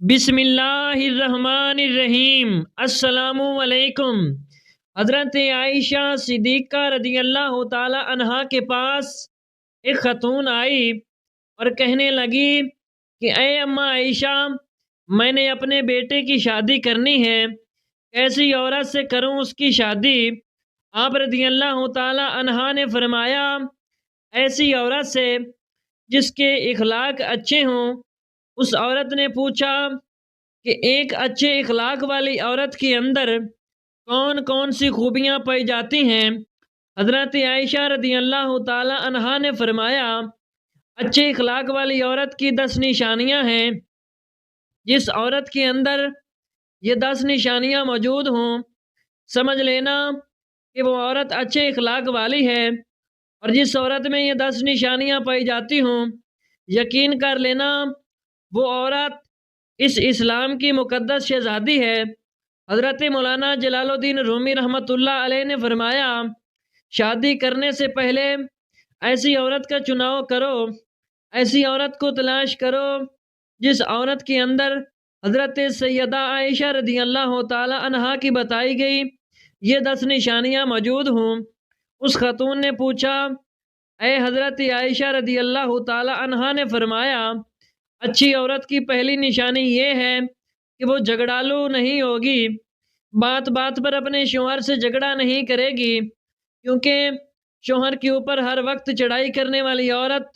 بسم اللہ الرحمن الرحیم۔ السلام علیکم۔ حضرت عائشہ صدیقہ رضی اللہ تعالی عنہا کے پاس ایک خاتون آئی اور کہنے لگی کہ اے اماں عائشہ، میں نے اپنے بیٹے کی شادی کرنی ہے، کیسی عورت سے کروں اس کی شادی؟ آپ رضی اللہ تعالی عنہا نے فرمایا، ایسی عورت سے جس کے اخلاق اچھے ہوں۔ اس عورت نے پوچھا کہ ایک اچھے اخلاق والی عورت کے اندر کون کون سی خوبیاں پائی جاتی ہیں؟ حضرت عائشہ رضی اللہ تعالی عنہا نے فرمایا، اچھے اخلاق والی عورت کی 10 نشانیاں ہیں۔ جس عورت کے اندر یہ 10 نشانیاں موجود ہوں، سمجھ لینا کہ وہ عورت اچھے اخلاق والی ہے، اور جس عورت میں یہ 10 نشانیاں پائی جاتی ہوں، یقین کر لینا وہ عورت اس اسلام کی مقدس شہزادی ہے۔ حضرت مولانا جلال الدین رومی رحمۃ اللہ علیہ نے فرمایا، شادی کرنے سے پہلے ایسی عورت کا چناؤ کرو، ایسی عورت کو تلاش کرو جس عورت کے اندر حضرت سیدہ عائشہ رضی اللہ تعالی عنہا کی بتائی گئی یہ 10 نشانیاں موجود ہوں۔ اس خاتون نے پوچھا، اے حضرت عائشہ رضی اللہ تعالی عنہا نے فرمایا، اچھی عورت کی پہلی نشانی یہ ہے کہ وہ جھگڑالو نہیں ہوگی، بات بات پر اپنے شوہر سے جھگڑا نہیں کرے گی، کیونکہ شوہر کے اوپر ہر وقت چڑھائی کرنے والی عورت،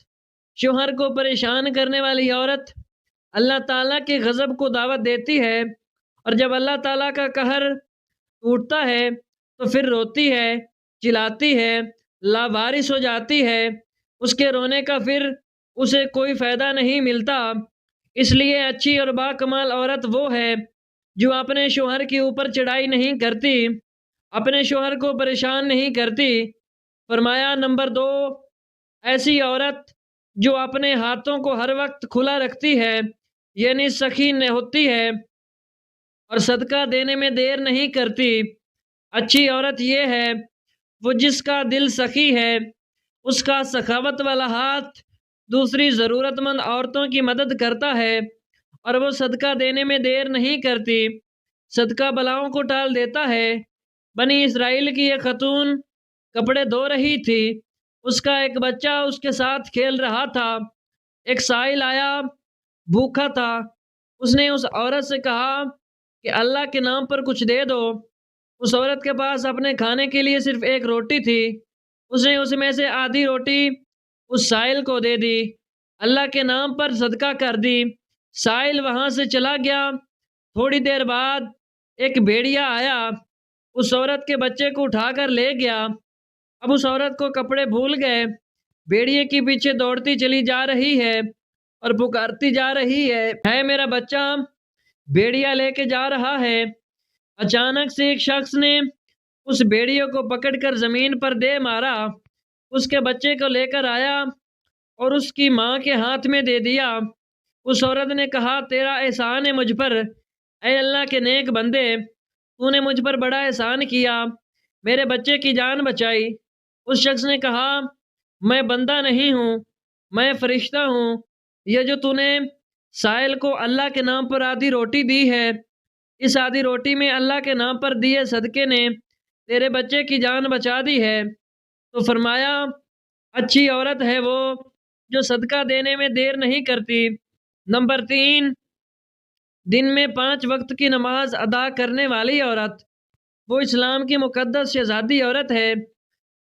شوہر کو پریشان کرنے والی عورت اللہ تعالیٰ کے غضب کو دعوت دیتی ہے، اور جب اللہ تعالیٰ کا قہر ٹوٹتا ہے تو پھر روتی ہے، چلاتی ہے، لاوارث ہو جاتی ہے، اس کے رونے کا پھر اسے کوئی فائدہ نہیں ملتا۔ اس لیے اچھی اور باکمال عورت وہ ہے جو اپنے شوہر کے اوپر چڑھائی نہیں کرتی، اپنے شوہر کو پریشان نہیں کرتی۔ فرمایا نمبر 2، ایسی عورت جو اپنے ہاتھوں کو ہر وقت کھلا رکھتی ہے، یعنی سخی ہوتی ہے اور صدقہ دینے میں دیر نہیں کرتی۔ اچھی عورت یہ ہے وہ جس کا دل سخی ہے، اس کا سخاوت والا ہاتھ دوسری ضرورت مند عورتوں کی مدد کرتا ہے، اور وہ صدقہ دینے میں دیر نہیں کرتی، صدقہ بلاؤں کو ٹال دیتا ہے۔ بنی اسرائیل کی ایک خاتون کپڑے دھو رہی تھی، اس کا ایک بچہ اس کے ساتھ کھیل رہا تھا۔ ایک سائل آیا، بھوکا تھا، اس نے اس عورت سے کہا کہ اللہ کے نام پر کچھ دے دو۔ اس عورت کے پاس اپنے کھانے کے لیے صرف ایک روٹی تھی، اس نے اس میں سے آدھی روٹی اس سائل کو دے دی، اللہ کے نام پر صدقہ کر دی۔ سائل وہاں سے چلا گیا۔ تھوڑی دیر بعد ایک بھیڑیا آیا، اس عورت کے بچے کو اٹھا کر لے گیا۔ اب اس عورت کو کپڑے بھول گئے، بھیڑیے کے پیچھے دوڑتی چلی جا رہی ہے اور پکارتی جا رہی ہے میرا بچہ، بھیڑیا لے کے جا رہا ہے۔ اچانک سے ایک شخص نے اس بھیڑیے کو پکڑ کر زمین پر دے مارا، اس کے بچے کو لے کر آیا اور اس کی ماں کے ہاتھ میں دے دیا۔ اس عورت نے کہا، تیرا احسان ہے مجھ پر، اے اللہ کے نیک بندے، تو نے مجھ پر بڑا احسان کیا، میرے بچے کی جان بچائی۔ اس شخص نے کہا، میں بندہ نہیں ہوں، میں فرشتہ ہوں، یہ جو تو نے سائل کو اللہ کے نام پر آدھی روٹی دی ہے، اس آدھی روٹی میں اللہ کے نام پر دیے صدقے نے تیرے بچے کی جان بچا دی ہے۔ تو فرمایا، اچھی عورت ہے وہ جو صدقہ دینے میں دیر نہیں کرتی۔ نمبر 3، دن میں 5 وقت کی نماز ادا کرنے والی عورت، وہ اسلام کی مقدس شہزادی عورت ہے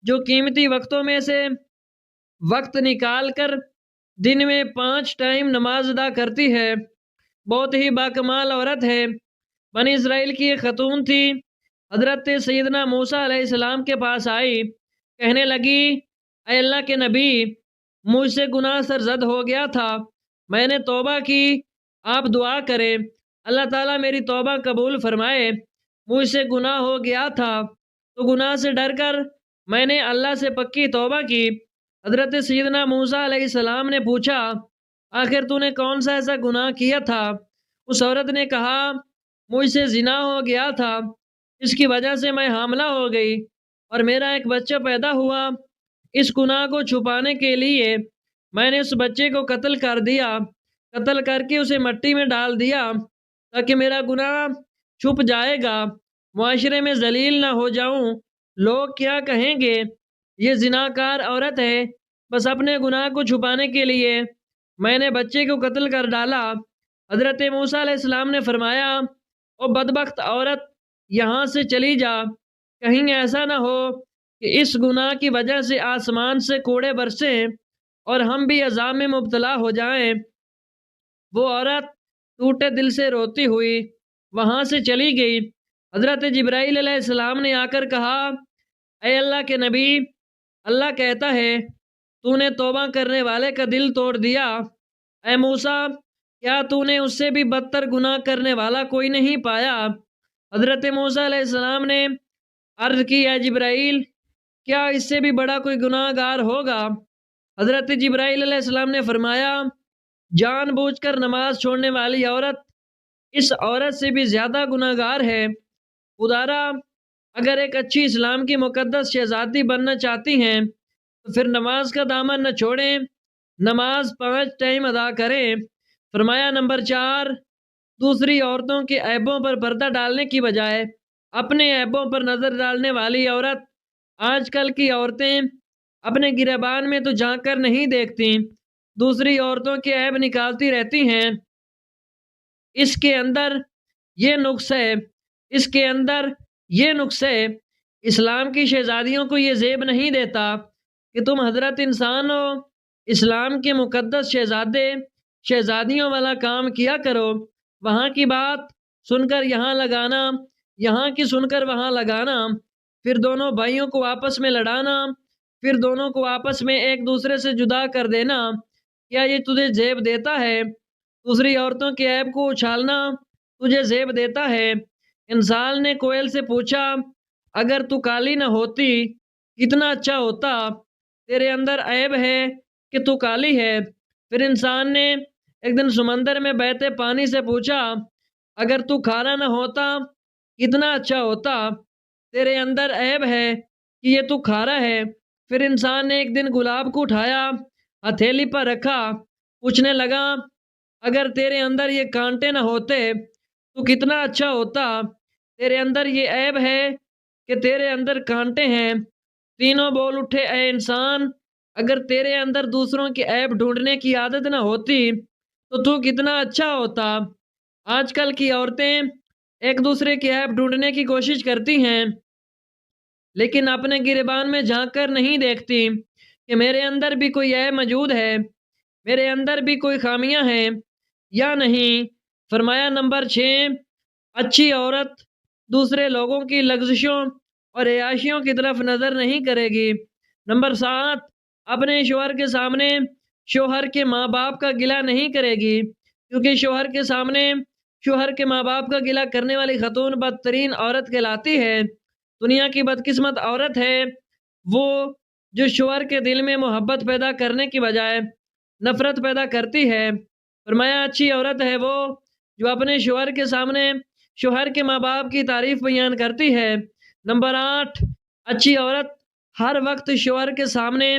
جو قیمتی وقتوں میں سے وقت نکال کر دن میں 5 ٹائم نماز ادا کرتی ہے، بہت ہی باکمال عورت ہے۔ بنی اسرائیل کی ایک خاتون تھی، حضرت سیدنا موسیٰ علیہ السلام کے پاس آئی، کہنے لگی، اے اللہ کے نبی، مجھ سے گناہ سرزد ہو گیا تھا، میں نے توبہ کی، آپ دعا کریں، اللہ تعالیٰ میری توبہ قبول فرمائے، مجھ سے گناہ ہو گیا تھا تو گناہ سے ڈر کر میں نے اللہ سے پکی توبہ کی۔ حضرت سیدنا موسیٰ علیہ السلام نے پوچھا، آخر تو نے کون سا ایسا گناہ کیا تھا؟ اس عورت نے کہا، مجھ سے زنا ہو گیا تھا، اس کی وجہ سے میں حاملہ ہو گئی اور میرا ایک بچہ پیدا ہوا، اس گناہ کو چھپانے کے لیے میں نے اس بچے کو قتل کر دیا، قتل کر کے اسے مٹی میں ڈال دیا۔ تاکہ میرا گناہ چھپ جائے گا، معاشرے میں ذلیل نہ ہو جاؤں۔ لوگ کیا کہیں گے، یہ زناکار عورت ہے۔ بس اپنے گناہ کو چھپانے کے لیے میں نے بچے کو قتل کر ڈالا۔ حضرت موسیٰ علیہ السلام نے فرمایا، او بدبخت عورت، یہاں سے چلی جا، کہیں ایسا نہ ہو کہ اس گناہ کی وجہ سے آسمان سے کوڑے برسیں اور ہم بھی عذاب میں مبتلا ہو جائیں۔ وہ عورت ٹوٹے دل سے روتی ہوئی وہاں سے چلی گئی۔ حضرت جبرائیل علیہ السلام نے آ کر کہا، اے اللہ کے نبی، اللہ کہتا ہے تو نے توبہ کرنے والے کا دل توڑ دیا۔ اے موسیٰ، کیا تو نے اس سے بھی بدتر گناہ کرنے والا کوئی نہیں پایا؟ حضرت موسیٰ علیہ السلام نے عرض کی، اے جبرائیل، کیا اس سے بھی بڑا کوئی گناہ گار ہوگا؟ حضرت جبرائیل علیہ السلام نے فرمایا، جان بوجھ کر نماز چھوڑنے والی عورت اس عورت سے بھی زیادہ گناہ گار ہے۔ خدارا، اگر ایک اچھی اسلام کی مقدس شہزادی بننا چاہتی ہیں تو پھر نماز کا دامن نہ چھوڑیں، نماز 5 ٹائم ادا کریں۔ فرمایا نمبر 4، دوسری عورتوں کے عیبوں پر پردہ ڈالنے کی بجائے اپنے عیبوں پر نظر ڈالنے والی عورت۔ آج کل کی عورتیں اپنے گریبان میں تو جھانک کر نہیں دیکھتی، دوسری عورتوں کے عیب نکالتی رہتی ہیں۔ اس کے اندر یہ نقص ہے، اس کے اندر یہ نقص ہے۔ اسلام کی شہزادیوں کو یہ زیب نہیں دیتا کہ تم حضرت انسان ہو، اسلام کے مقدس شہزادے شہزادیوں والا کام کیا کرو۔ وہاں کی بات سن کر یہاں لگانا، یہاں کی سن کر وہاں لگانا، پھر دونوں بھائیوں کو آپس میں لڑانا، پھر دونوں کو آپس میں ایک دوسرے سے جدا کر دینا، کیا یہ تجھے زیب دیتا ہے؟ دوسری عورتوں کے عیب کو اچھالنا تجھے زیب دیتا ہے؟ انسان نے کوئل سے پوچھا، اگر تو کالی نہ ہوتی کتنا اچھا ہوتا، تیرے اندر عیب ہے کہ تو کالی ہے۔ پھر انسان نے ایک دن سمندر میں بہتے پانی سے پوچھا، اگر تو کھارا نہ ہوتا کتنا اچھا ہوتا، تیرے اندر عیب ہے کہ یہ تو کھارا ہے۔ پھر انسان نے ایک دن گلاب کو اٹھایا، ہتھیلی پر رکھا، پوچھنے لگا، اگر تیرے اندر یہ کانٹے نہ ہوتے تو کتنا اچھا ہوتا، تیرے اندر یہ عیب ہے کہ تیرے اندر کانٹے ہیں۔ تینوں بول اٹھے، اے انسان، اگر تیرے اندر دوسروں کے عیب ڈھونڈنے کی عادت نہ ہوتی تو کتنا اچھا ہوتا۔ آج کل کی عورتیں ایک دوسرے کے عیب ڈھونڈنے کی کوشش کرتی ہیں، لیکن اپنے گریبان میں جھانک کر نہیں دیکھتی کہ میرے اندر بھی کوئی عیب موجود ہے، میرے اندر بھی کوئی خامیاں ہیں یا نہیں۔ فرمایا نمبر 6، اچھی عورت دوسرے لوگوں کی لغزشوں اور عیاشیوں کی طرف نظر نہیں کرے گی۔ نمبر 7، اپنے شوہر کے سامنے شوہر کے ماں باپ کا گلہ نہیں کرے گی، کیونکہ شوہر کے سامنے شوہر کے ماں باپ کا گلہ کرنے والی خاتون بدترین عورت کہلاتی ہے۔ دنیا کی بدقسمت عورت ہے وہ جو شوہر کے دل میں محبت پیدا کرنے کی بجائے نفرت پیدا کرتی ہے۔ فرمایا اچھی عورت ہے وہ جو اپنے شوہر کے سامنے شوہر کے ماں باپ کی تعریف بیان کرتی ہے۔ نمبر 8، اچھی عورت ہر وقت شوہر کے سامنے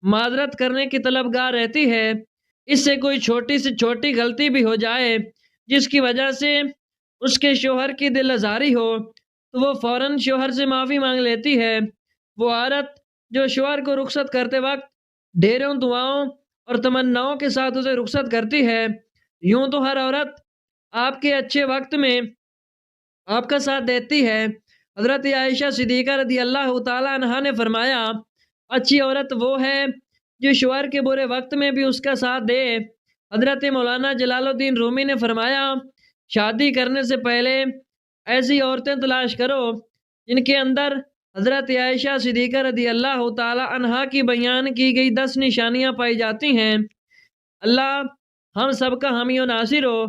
معذرت کرنے کی طلبگار رہتی ہے۔ اس سے کوئی چھوٹی سے چھوٹی غلطی بھی ہو جائے جس کی وجہ سے اس کے شوہر کی دل آزاری ہو تو وہ فوراً شوہر سے معافی مانگ لیتی ہے۔ وہ عورت جو شوہر کو رخصت کرتے وقت ڈھیروں دعاؤں اور تمناؤں کے ساتھ اسے رخصت کرتی ہے۔ یوں تو ہر عورت آپ کے اچھے وقت میں آپ کا ساتھ دیتی ہے۔ حضرت عائشہ صدیقہ رضی اللہ تعالیٰ عنہا نے فرمایا، اچھی عورت وہ ہے جو شوہر کے برے وقت میں بھی اس کا ساتھ دے۔ حضرت مولانا جلال الدین رومی نے فرمایا، شادی کرنے سے پہلے ایسی عورتیں تلاش کرو جن کے اندر حضرت عائشہ صدیقہ رضی اللہ تعالیٰ عنہا کی بیان کی گئی 10 نشانیاں پائی جاتی ہیں۔ اللہ ہم سب کا حامی و ناصر ہو۔